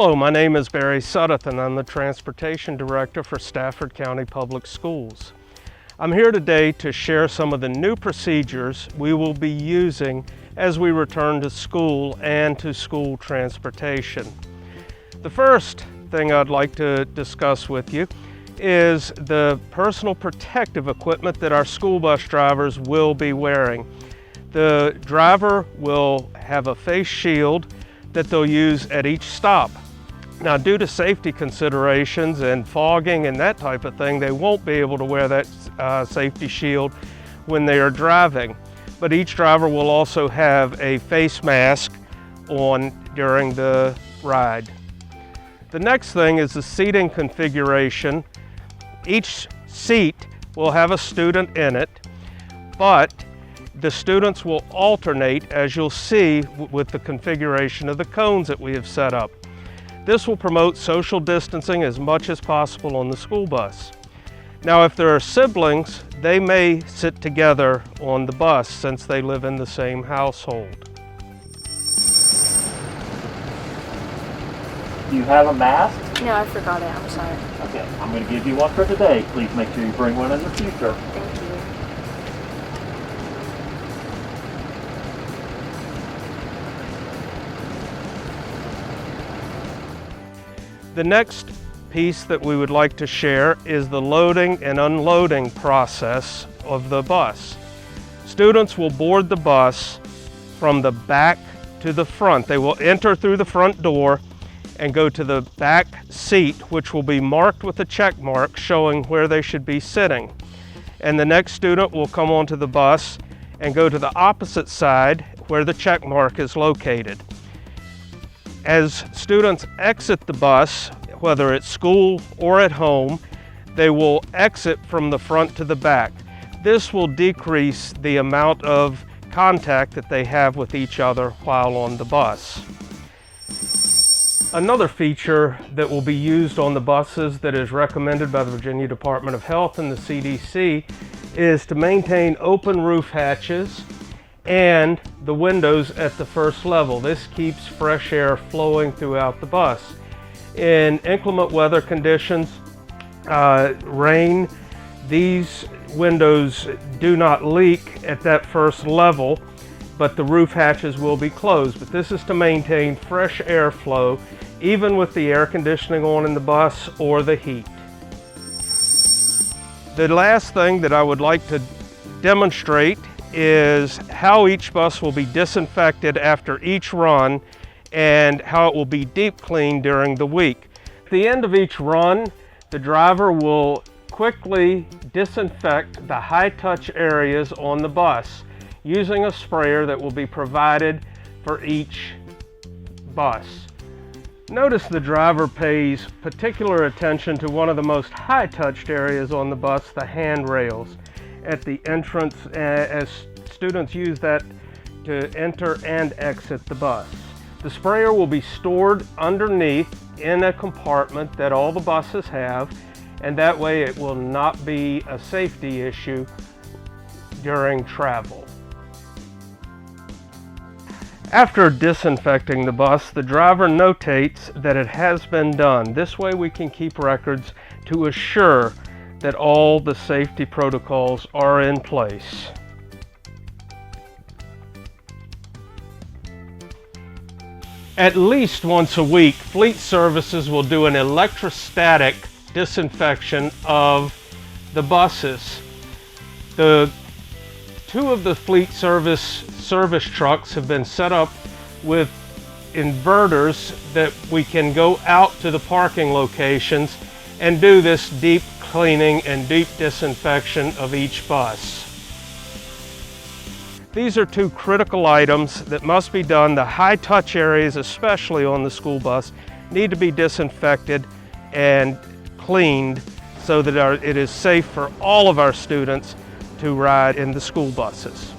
Hello, my name is Barry Suddeth and I'm the Transportation Director for Stafford County Public Schools. I'm here today to share some of the new procedures we will be using as we return to school and to school transportation. The first thing I'd like to discuss with you is the personal protective equipment that our school bus drivers will be wearing. The driver will have a face shield that they'll use at each stop. Now, due to safety considerations and fogging and that type of thing, they won't be able to wear that safety shield when they are driving. But each driver will also have a face mask on during the ride. The next thing is the seating configuration. Each seat will have a student in it, but the students will alternate, as you'll see with the configuration of the cones that we have set up. This will promote social distancing as much as possible on the school bus. Now, if there are siblings, they may sit together on the bus since they live in the same household. Do you have a mask? No, I forgot it. I'm sorry. Okay, I'm going to give you one for today. Please make sure you bring one in the future. Thank you. The next piece that we would like to share is the loading and unloading process of the bus. Students will board the bus from the back to the front. They will enter through the front door and go to the back seat, which will be marked with a check mark showing where they should be sitting. And the next student will come onto the bus and go to the opposite side where the check mark is located. As students exit the bus, whether at school or at home, they will exit from the front to the back. This will decrease the amount of contact that they have with each other while on the bus. Another feature that will be used on the buses that is recommended by the Virginia Department of Health and the CDC is to maintain open roof hatches and the windows at the first level. This keeps fresh air flowing throughout the bus. In inclement weather conditions, rain, these windows do not leak at that first level, but the roof hatches will be closed. But this is to maintain fresh airflow, even with the air conditioning on in the bus or the heat. The last thing that I would like to demonstrate is how each bus will be disinfected after each run and how it will be deep cleaned during the week. At the end of each run, the driver will quickly disinfect the high-touch areas on the bus using a sprayer that will be provided for each bus. Notice the driver pays particular attention to one of the most high-touched areas on the bus, the handrails at the entrance, as students use that to enter and exit the bus. The sprayer will be stored underneath in a compartment that all the buses have, and that way it will not be a safety issue during travel. After disinfecting the bus, the driver notates that it has been done. This way we can keep records to assure that all the safety protocols are in place. At least once a week, Fleet Services will do an electrostatic disinfection of the buses. Two of the Fleet service trucks have been set up with inverters that we can go out to the parking locations and do this deep cleaning and deep disinfection of each bus. These are two critical items that must be done. The high-touch areas, especially on the school bus, need to be disinfected and cleaned so that it is safe for all of our students to ride in the school buses.